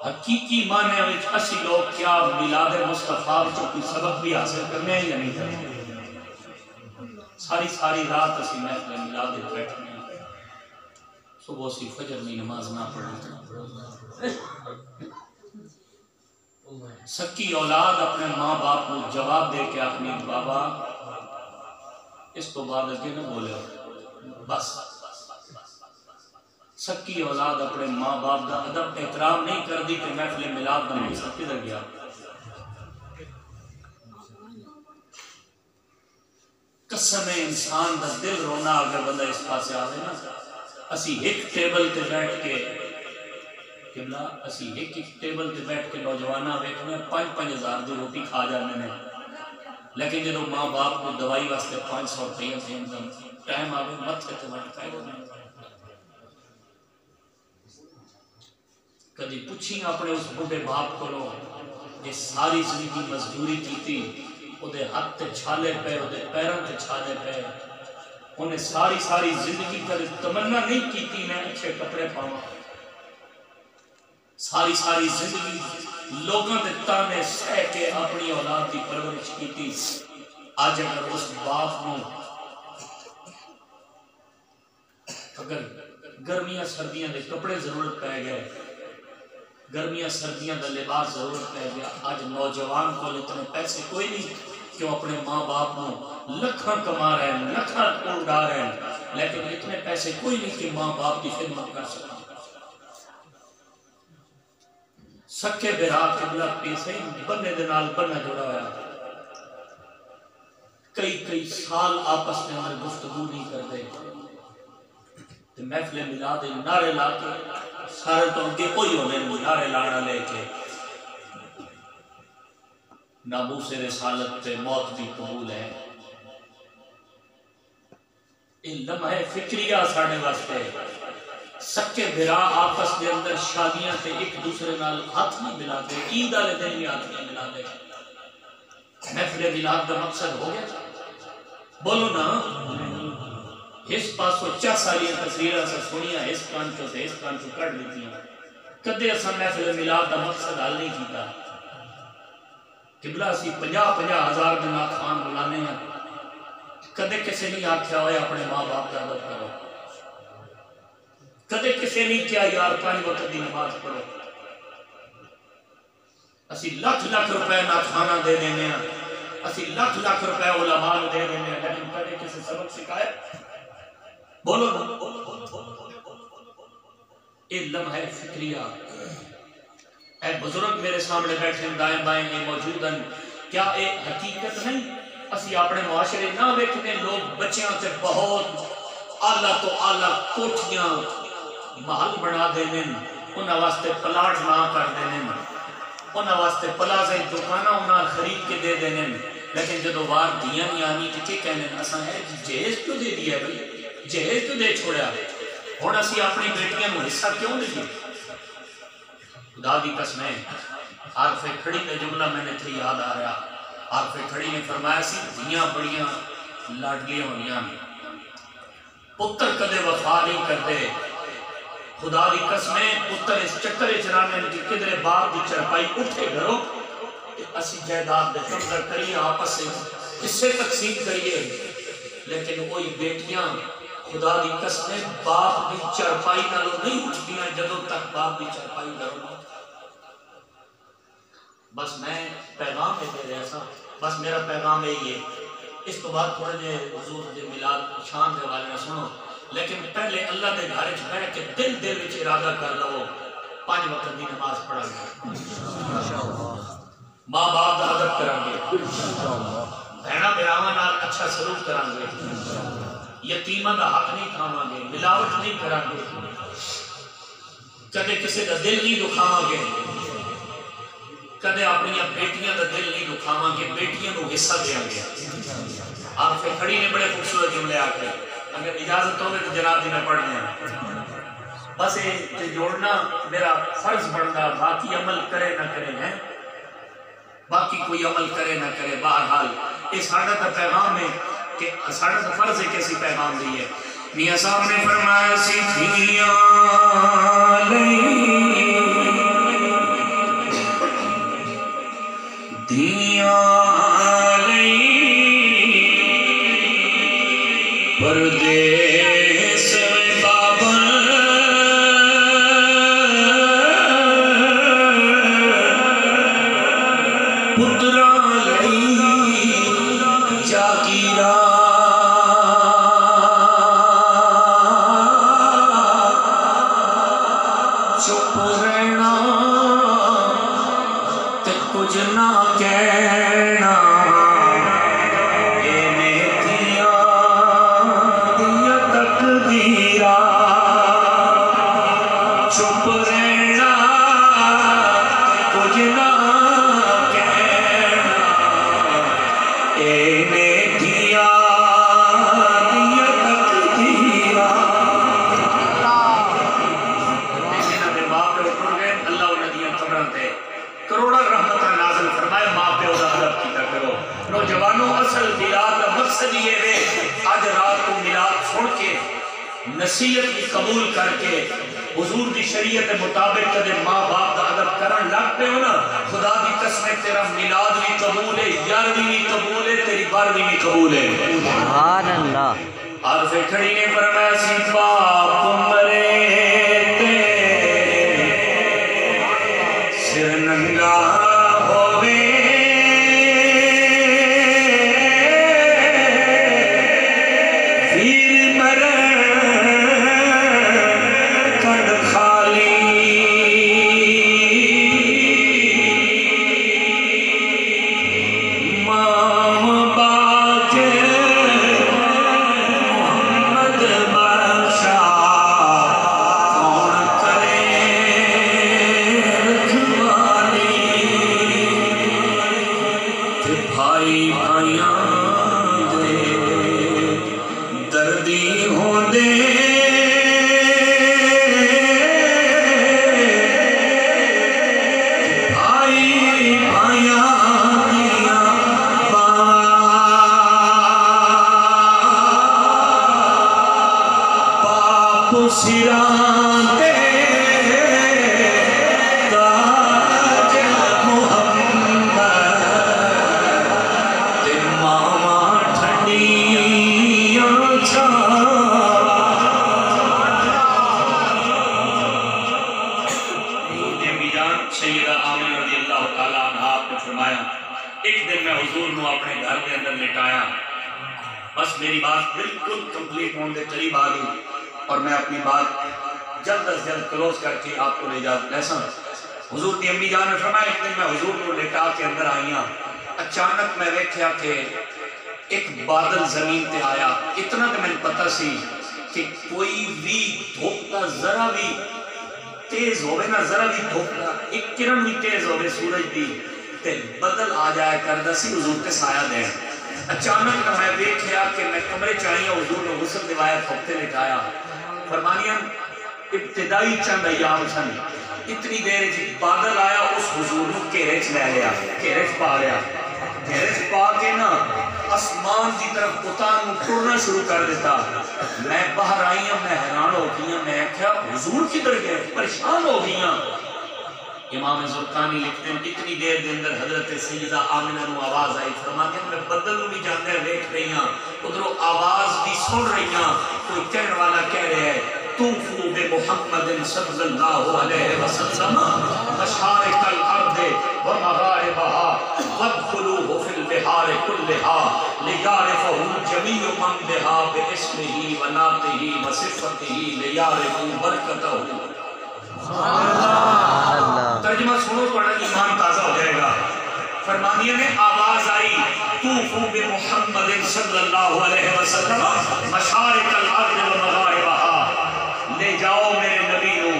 C: حقیقی معنی وچ اسی لوگ کیا میلاد مصطفیٰ وچوں کوئی سبق بھی حاصل کرنے ہیں یا نہیں کرنے ساری رات اسی محفل میلاد وچ بیٹھنے ہیں صبح سی فجر میں نماز نہ پڑھنا سکی اولاد اپنے ماں باپ کو جواب دے کے اپنی بابا اس تو بعد اگے نہ بولے بس سکی اولاد اپنے ماں باپ کا ادب احترام نہیں کر دی کہ محفل میلاد کا مقصد کدھر گیا قسم انسان دا دل رونا اگر بندہ اس پاسے آوے نا اسی ایک ٹیبل تے بیٹھ کے قبلہ اسی ایک ٹیبل تے بیٹھ کے نوجوانہ ویکھنے 5,000 دی روٹی کھا جانے نے لیکن جدو ماں باپ کو دوائی واسطے 500 روپیہ دین دا ٹائم آوے متھے تے وٹ پیدا نہیں کدی پوچھی اپنے اس بڑے باپ کو لو جے ساری زندگی مزدوری کیتی او دے ہاتھ تے چھالے پے او دے پیروں تے چھالے پے انہیں ساری زندگی کدی تمنا نہیں کیتی میں اچھے کپڑے پاواں ساری زندگی لوگوں دے تانے سہ کے اپنی اولاد کی پرورش کیتی آج اگر اس باپ نو اگر گرمیاں سردیاں دے کپڑے ضرورت پہ گئے گرمیاں سردیاں دا لباس ضرورت پہ گیا آج نوجوان کو اتنے پیسے کوئی نہیں کہ وہ اپنے ماں باپ نو لکھاں کما رہے ہیں لکھاں اڑا رہے ہیں لیکن اتنے پیسے کوئی نہیں کہ ماں باپ کی خدمت کر سکیں سکے برا قبلہ پیسے بننے دنال بننا جڑا ہوا کئی سال آپس میں اندر گفتگو نہیں کرتے تو محفل میلاد نعرے لا کے سارے تو ان کے کوئی ہونے نعرے لانا لے کے ناموس رسالت پہ موت بھی قبول ہے یہ لمحہ فکریہ ساڑھے واسطے سکے بھرا آپس کے اندر شادیاں تے ایک دوسرے نال ہاتھ نہیں ملاتے عید والے دن بھی ہاتھ نہیں ملاتے محفل میلاد کا مقصد ہو گیا بولو نا اس پاسو 4 سالیاں تصویریں سے سنیاں اس کانچوں سے اس کانچوں کٹ لیتی ہیں کدے اساں محفل میلاد کا مقصد حل نہیں کیتا قبلہ اسی 50 ہزار دن خان بلانے ہیں کدے کسے نہیں آکھیا ہوئے اپنے ماں باپ کا عبادت کرو کدے کسے نہیں کیا یار 5 وقت دی نماز پڑھو اسی لاکھ روپے نہ کھانا دے دینے ہیں اسی لاکھ روپے علماء دے دینے ہیں لیکن کدے کسے سبق سکھائے بولو اے لمحہ فکریہ اے بزرگ میرے سامنے بیٹھے دائیں بائیں یہ موجود ہیں کیا اے حقیقت نہیں اسی اپنے معاشرے نہ ویکھنے لوگ بچیاں سے بہت اعلیٰ تو اعلیٰ کوٹھیاں محل بنا دینے انہاں واسطے پلاٹ نہ کر دینے انہاں واسطے پلازے دکانہ انہاں خرید کے دے دینے لیکن جدو وار دیاں نہیں آنی کہ کہنے اساں ہے جہیز کیوں دے دیا بھئی جہیز کیوں دے چھوڑیا ہن اسی اپنی بیٹیاں نو حصہ کیوں نہیں دی خدا دی قسمیں عارف کھڑی کا جملہ میں نے تھے یاد آ رہا عارف کھڑی نے فرمایا سی دیاں بڑیاں لاڈلیاں ہونیاں پتر کدے وفا نہیں کرتے خدا دی قسمیں پتر اس چکر چرانے کی کدرے باپ دی چرپائی اٹھے گھروں اسی جائیداد دے قبضہ کریے آپس سے حصے تقسیم کریے لیکن وہی بیٹیاں خدا دی قسمیں باپ دی چرپائی نالوں نہیں اٹھتی ہیں جدوں تک باپ دی چرپائی کرو بس میں پیغام دے رہا سا بس میرا پیغام یہی ہے اس تو بعد تھوڑے جے حضور دے میلاد شان دے والے نہ سنو لیکن پہلے اللہ دے گھر وچ بیٹھ کے دل وچ ارادہ کر لو 5 وقت دی نماز پڑھا گے ماں باپ دا ادب کران گے بہنا براواں نال اچھا سلوک کران گے یتیماں دا حق نہیں کھاواں گے ملاوٹ نہیں کران گے کدے کسی دا دل نہیں دکھاواں گے کدے اپنی بیٹیاں دا دل نہیں دکھاواں گے بیٹیاں نو حصہ دیاں گے آپ سے کھڑی نے بڑے خوبصورت جملے آکھے اگر اجازت ہوگی تو جناب دی میں پڑھ دیں بس یہ جوڑنا میرا فرض بنتا باقی عمل کرے نہ کرے ہیں باقی کوئی عمل کرے نہ کرے بہرحال یہ ساڑھا تا پیغام ہے کہ ساڑھا تا فرض ہے کیسی پیغام دی ہے میاں صاحب نے فرمایا سی دھیاں پردیس بابا پترا لئی جاگیرا نے دیا کروڑا رحمت نازل فرمائے ماں پہ دا ادب کیتا کرو نوجوانوں اصل میلاد کا مقصد یہ ہے آج رات کو میلاد سن کے نصیحت کی قبول کر کے حضور دی شریعت مطابق کدے ماں باپ دا ادب کرن لگ پہ ہو نا خدا دی قسم تیرا میلاد بھی قبول ہے یارویں بھی قبول ہے تیری بارہویں بھی قبول ہے
B: سبحان اللہ
C: عارف کھڑی نے فرمایا سی باپ مرے ننگا ہووے پھر مرن کھڑ خالی مام باجے محمد بخشا کون کرے بھائی بھائیاں دے دردی ہوں دے بھائی بھائیاں دیا باپ سران دے بس میری بات بالکل کمپلیٹ ہونے کے قریب آ گئی اور میں اپنی بات جلد از جلد کلوز کر کے آپ کو لے جاتا لیسن حضور کی امی جان نے فرمایا ایک دن میں حضور کو لٹا کے اندر آئیاں اچانک میں دیکھا کہ ایک بادل زمین تے آیا اتنا کہ میں پتہ سی کہ کوئی بھی دھوپ کا ذرا بھی تیز ہوئے نا ذرا بھی دھوپ کا ایک کرن بھی تیز ہوئے سورج دی تے بدل آ جائے کردہ سی حضور کے سایہ دیں اچانک میں دیکھا کہ میں کمرے چاہیے حضور نے غسل دوایا پھپتے لٹایا فرمانیاں ابتدائی چند ایام سن اتنی دیر بادل آیا اس حضور نے کیرچ لے لیا کیرچ پا لیا کیرچ پا کے نا اسمان کی طرف اتان ٹرنا شروع کر دیتا میں باہر آئی ہوں میں حیران ہو گئی ہوں میں کیا حضور کدھر گئے پریشان ہو گئی ہوں امام زرقانی لکھتے ہیں اتنی دیر دے اندر حضرت سیدہ آمنہ نو آواز آئی فرماتے ہیں میں بدل بھی جاندے دیکھ رہی ہوں ادھروں آواز بھی سن رہی ہوں کوئی کہنے والا کہہ رہے ہیں توفو بے محمد صلی اللہ علیہ وسلم مشارق الارض ومغاربها وادخلوه في البحار كلها ليعرفه جميع من بها باسمه ونعته وصفته ليعرفوا برکته ترجمہ سنو پڑھا ایمان تازہ ہو جائے گا فرمانیہ نے آواز آئی توفو بمحمد صلی اللہ علیہ وسلم مشارق الارض ومغاربها لے جاؤ میرے نبی نو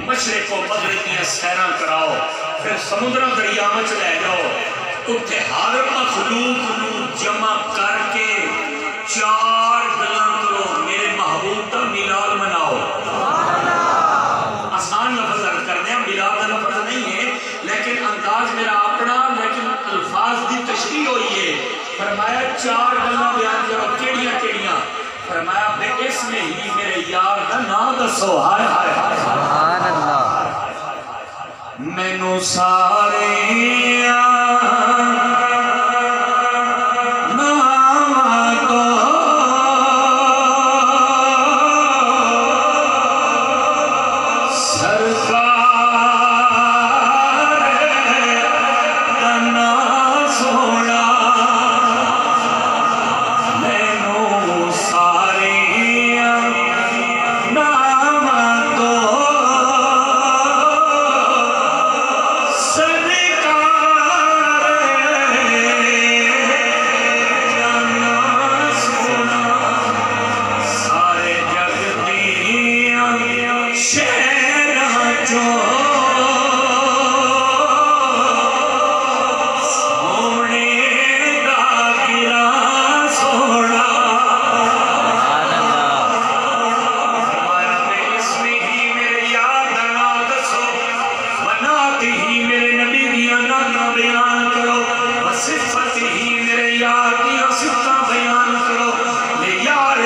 C: مشرق و مغرب کی سیران کراؤ پھر سمندر دریا مچ لے جاؤ اتھے ہر مخلوق نو جمع کر کے چار گلاں کرو میرے محبوب کا میلاد مناؤ آسان لفظ عرض کر دیں میلاد کا لفظ نہیں ہے لیکن انداز میرا اپنا لیکن الفاظ دی تشریح ہوئی ہے فرمایا چار گلاں بیان کرو کیڑیاں کیڑیاں فرمایا بے اسم ہی میرے یار کا نام دسو ہائے ہائے ہائے سبحان اللہ مینوں سارے یار کی صفتاں بیان کرو لے یار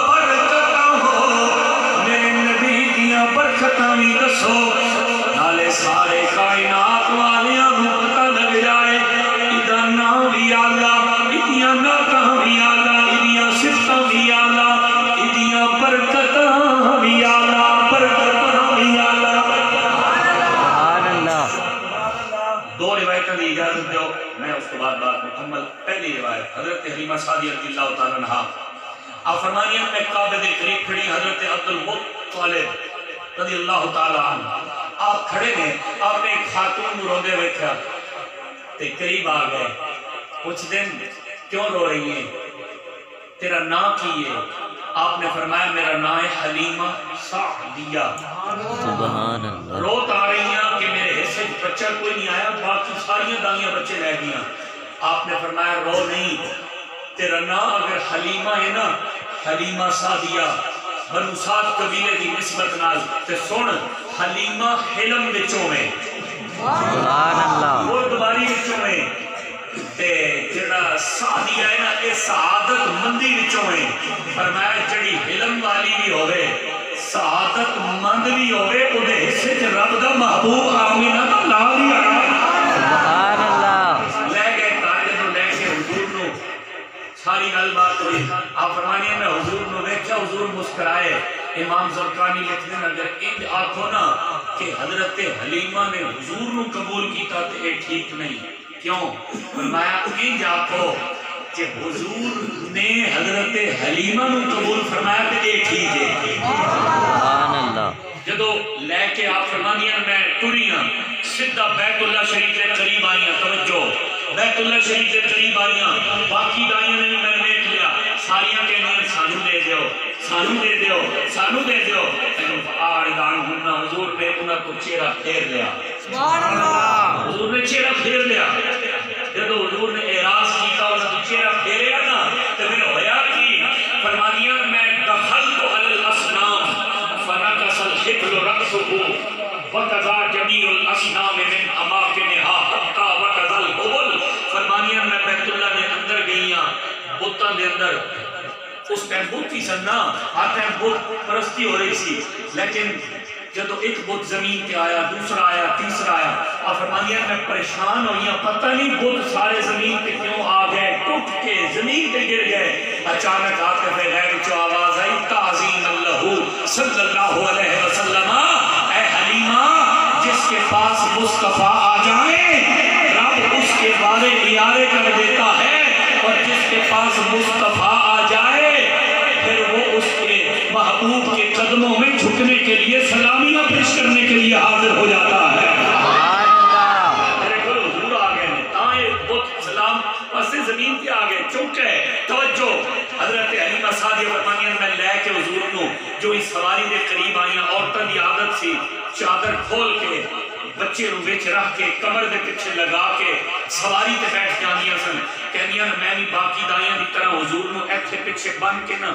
C: برکتاں ہو میرے نبی دیاں برکتاں بھی دسو نالے سارے کائنات والیاں نوں پتہ لگ جائے ادا نام بھی آلہ ادیاں نعتاں بھی آلہ ادیاں صفتاں بھی آلہ ادیاں برکتاں بھی آلہ برکتاں بھی آلہ۔ دو روایتوں کی اجازت دو میں اس کے بعد بات مکمل۔ پہلی روایت حضرت حلیمہ سعدیہ رضی اللہ تعالیٰ عنہا آپ فرمانی ہیں میں کعبے دے قریب کھڑی حضرت عبدالمطلب رضی اللہ تعالیٰ عنہ آپ کھڑے نے آپ نے ایک خاتون کو روندے ویکھا تے قریب آ گئے کچھ دن کیوں رو رہی ہیں تیرا نام کی ہے آپ نے فرمایا میرا نام ہے حلیمہ سعدیہ
B: سبحان اللہ
C: روت آ رہی ہیں کہ میرے حصے بچہ کوئی نہیں آیا باقی ساریاں دائیاں بچے رہ گیا آپ نے فرمایا رو نہیں تیرا نام اگر حلیمہ ہے نا حلیمہ سعدیہ بنو سعد قبیلے کی نسبت نال تے سن حلیمہ حلم وچوں میں
B: سبحان اللہ
C: بردباری وچوں میں تے جڑا سعدیہ ہے نا اے سعادت مندی وچوں میں فرمایا جڑی حلم والی بھی ہوئے سعادت مند بھی ہوئے اودے حصے تے رب دا محبوب آمینہ دا نام بھی آیا
B: سبحان اللہ
C: لے گئے کارجہ تو لے کے حضور نو ساری گل بات ہوئی آپ فرمانی ہے میں حضور نو دیکھا حضور مسکرائے امام زرقانی لکھنے میں اگر انج آنکھو نا کہ حضرت حلیمہ نے حضور نو قبول کیتا تو اے ٹھیک نہیں کیوں فرمایا انج آنکھو کہ حضور نے حضرت حلیمہ نو قبول فرمایا تو اے ٹھیک ہے
B: سبحان اللہ
C: جدو لے کے آپ فرمانیاں میں ٹوریاں سدھا بیت اللہ شریف کے قریب آئیاں توجہ بیت اللہ شریف کے قریب آئیاں باقی دائیاں نے میں دیکھ لیا ساریاں کے نام سانو دے دیو سانو دے دیو سانو دے دیو آردان گھومنا حضور نے انہاں کو چہرہ پھیر لیا سبحان اللہ حضور نے چہرہ پھیر لیا جدو حضور نے اعراض کیتا انہاں کو چہرہ پھیریا نا تو میں ہویا کی فرمانیاں میں دخلت علی الاسنام فنکس الحبل رقصه وقضا جمیع الاسنام من اماکنها حتی وقضا الحبل فرمانیاں میں بیت اللہ نے اندر گئیاں بتاں دے اندر اس ٹائم بت تھی سننا ہر ٹائم بت پرستی ہو رہی سی لیکن جدو ایک بت زمین پہ آیا دوسرا آیا تیسرا آیا آپ فرمانیاں میں پریشان ہوئیاں پتہ نہیں بت سارے زمین پہ کیوں آ گئے ٹوٹ کے زمین پہ گر گئے اچانک آتے پہ غیر جو آواز آئی تعظیم اللہ صلی اللہ علیہ وسلم اے حلیمہ جس کے پاس مصطفیٰ آ جائیں رب اس کے بارے اعارے کر دیتا ہے اور جس کے پاس مصطفیٰ آ جائے پھر وہ اس کے محبوب کے قدموں میں جھکنے کے لیے سلامیاں پیش کرنے کے لیے حاضر ہو جاتا ہے میرے گھر حضور آ گئے تائیں بت سلام واسطے زمین پہ آ گئے چونکہ توجہ حضرت حلیمہ سعدیہ فرمانیاں میں لے کے حضور نو جو اس سواری دے قریب آئیاں عورتوں دی عادت سی چادر کھول کے بچے رو وچ رکھ کے کمر دے پیچھے لگا کے سواری تے بیٹھ جاندیاں سن کہندیاں میں بھی باقی دائیاں دی طرح حضور نو ایتھے پیچھے بن کے نہ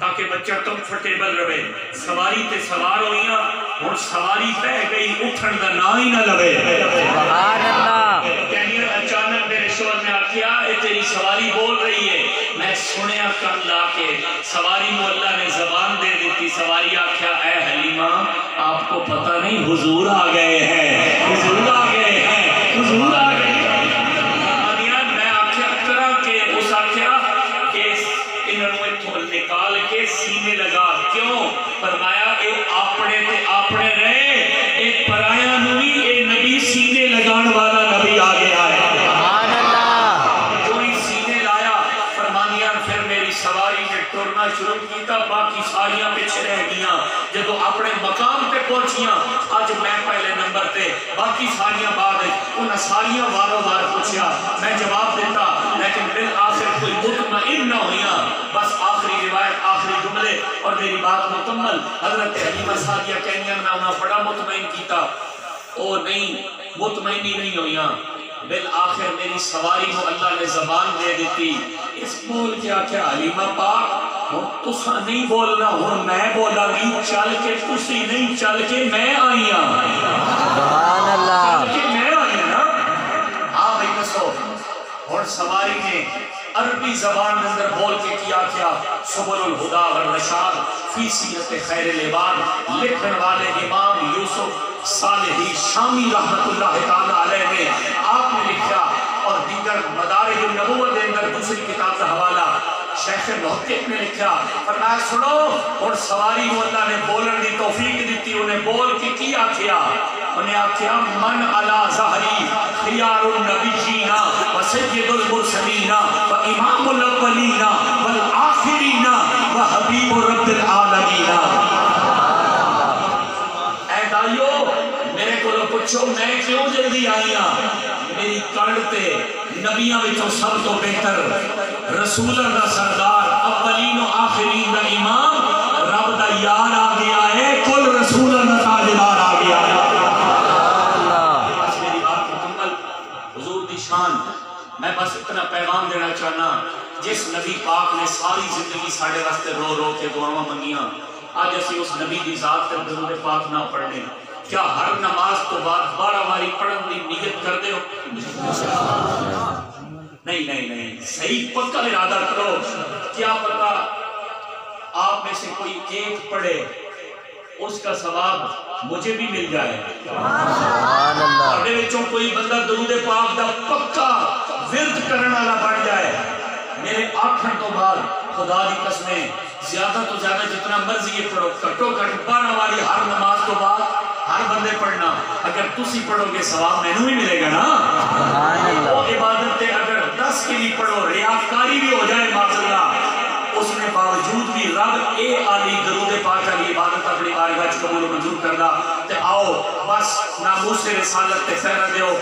C: تاکہ بچہ کمفرٹیبل رہے سواری تے سوار ہوئیاں اور سواری بہ گئی اٹھن دا نا ہی نہ لوے
B: سبحان اللہ
C: کہندیاں اچانک میرے شوہر نے آکھیا اے تیری سواری بول رہی ہے میں سنیا کر لا کے سواری نو اللہ نے زبان دے دیتی سواری آکھیا اے حلیمہ آپ کو پتہ نہیں حضور آ گئے ہیں حضور آ گئے ہیں حضور آ گئے ہیں میں آکھیا کرا کے اس آکھیا کہ انہوں نے نکال کے سینے لگا کیوں فرمایا اے اپنے تے اپنے رہے اے پرایا نوی اے نبی سینے لگان والا نبی آ گیا ہے
B: سبحان اللہ
C: جو ہی سینے لایا فرمانیاں پھر میری سواری نے ٹورنا شروع کیتا باقی ساریاں پیچھے رہ گیاں جدو اپنے مقام پہ پہنچیاں آج میں پہلے نمبر تے باقی ساریاں بعد انہاں ساریاں وارو وار پوچھیا میں جواب دیتا لیکن بالآخر کوئی مطمئن نہ ہویاں بس آخری روایت آخری جملے اور میری بات مکمل حضرت حلیمہ سعدیہ کہنیاں میں انہاں بڑا مطمئن کیتا او نہیں مطمئنی نہیں ہویاں بالآخر میری سواری کو اللہ نے زبان دے دیتی اس بول کیا کہ حلیمہ پاک تسا نہیں بولنا ہوں میں بولا گی چل کے تسی نہیں چل کے میں آئی ہاں
B: سبحان اللہ
C: چل کے میں آئی ہاں نا ہاں بھائی دسو اور سواری نے عربی زبان میں اندر بول کے کیا سبل الہدا والرشاد فی سیرت خیر العباد لکھن والے امام یوسف صالحی شامی رحمت اللہ تعالی علیہ نے آپ نے لکھا اور دیگر مدارج النبوت کے اندر دوسری کتاب کا حوالہ شیخ محقق نے لکھا فرمایا سنو اور سواری کو اللہ نے بولن دی توفیق دیتی انہیں بول کے کیا انہیں آکھیا من علی ظہری خیار النبیین و سید المرسلین و امام الاولین والآخرین و حبیب رب العالمین اے دائیو میرے کو لو پوچھو میں کیوں جلدی آئی ہاں میری کڑتے نبیاں وچوں سب تو بہتر رسولہ دا سردار اولین و آخرین دا امام رب دا یار آ گیا ہے کل رسولہ دا تاجدار آ گیا ہے بس میری بات مکمل حضور دی شان میں بس اتنا پیغام دینا چاہنا جس نبی پاک نے ساری زندگی ساڑھے واسطے رو رو کے دعاواں منگیاں آج اسی اس نبی دی ذات تے درود پاک نہ پڑھنے کیا ہر نماز تو بعد 12 باری پڑھن دی نیت کر دے ہو نہیں صحیح پکا ارادہ کرو کیا پتا آپ میں سے کوئی ایک پڑھے اس کا ثواب مجھے بھی مل جائے اپنے بچوں کوئی بندہ درود پاک دا پکا ورد کرنے والا بن جائے میرے آنکھن تو بعد خدا دی قسمیں زیادہ تو زیادہ جتنا مرضی یہ پڑھو کٹو کٹ 12 والی ہر نماز تو بعد ہر بندے پڑھنا اگر تسی پڑھو گے ثواب میں نہیں ملے گا نا وہ عبادت اگر 10 کے بھی پڑھو ریاکاری بھی ہو جائے معذاللہ اس میں باوجود بھی رب اے علی درود پاک علی عبادت اپنی بارگاہ قبول و منظور کرنا تے آؤ بس ناموس رسالت تے پہرا دیو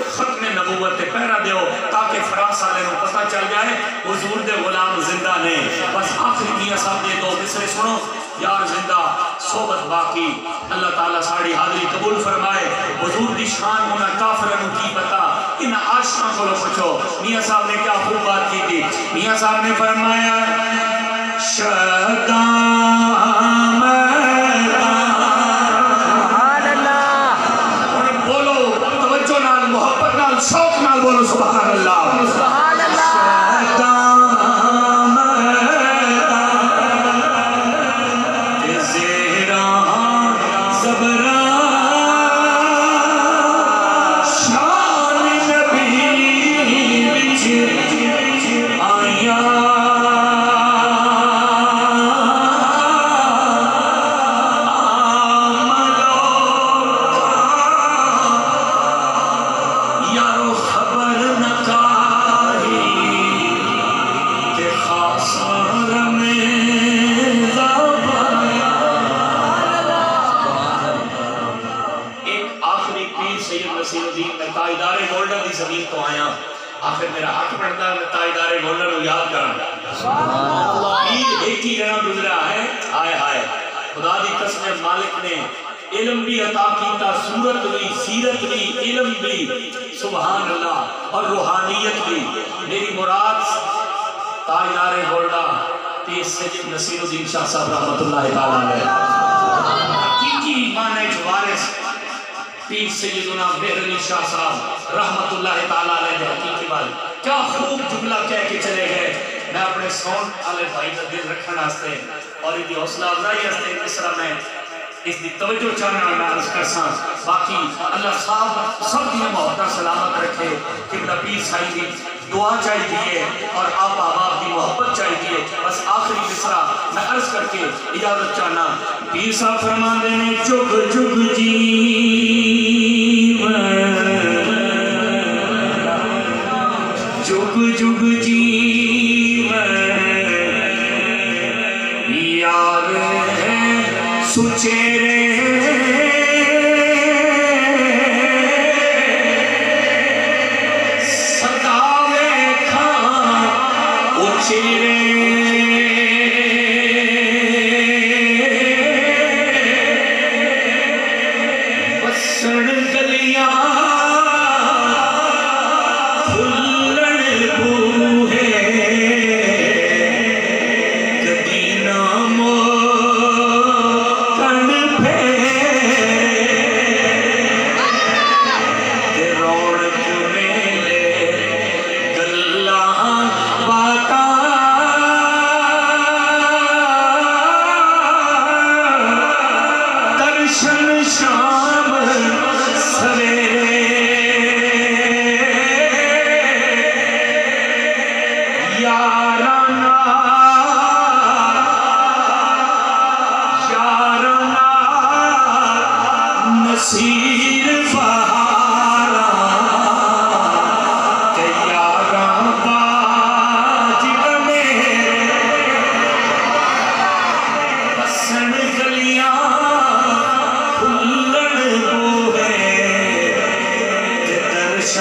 C: ختم نبوت تے پہرا دیو تاکہ فراس والے نو پتہ چل جائے حضور دے غلام زندہ نے بس آخری میاں صاحب نے دو مصرے سنو یار زندہ صحبت باقی اللہ تعالیٰ ساڑی حاضری قبول فرمائے حضور دی شان ہونا کافرنو کی پتا ان عاشقوں کو لو پوچھو میاں صاحب نے کیا خوب بات کی تھی میاں صاحب نے فرمایا شدام بولو توجہ نال محبت نال شوق نال بولو سبحان اللہ سبحان اللہ مالک نے علم بھی عطا کیتا صورت بھی سیرت بھی علم بھی سبحان اللہ اور روحانیت بھی میری مراد تاجدار گولڈا پیر سید نصیر الدین شاہ صاحب رحمت اللہ تعالیٰ علیہ حقیقی معنی وارث پیر سیدنا بہر علی شاہ صاحب رحمت اللہ تعالیٰ علیہ حقیقی والے کیا خوب جملہ کہہ کے چلے گئے میں اپنے سونٹ والے بھائی کا دل رکھنا آستے اور یہ حوصلہ افزائی آستے اس طرح میں اس دی توجہ چاہنے اور میں عرض کرساں باقی اللہ صاحب سب دیا محبت سلامت رکھے قبلہ پیر سائی دی دعا چاہیے اور آپ آباب دی محبت چاہیے بس آخری مصرع میں عرض کر کے اجازت چاہنا پیر صاحب فرمان دینے چگ چگ جیون چگ چگ جیون یار سچیرے سداوے کھان اچیرے بسن گلیاں کھلن بوہے کدی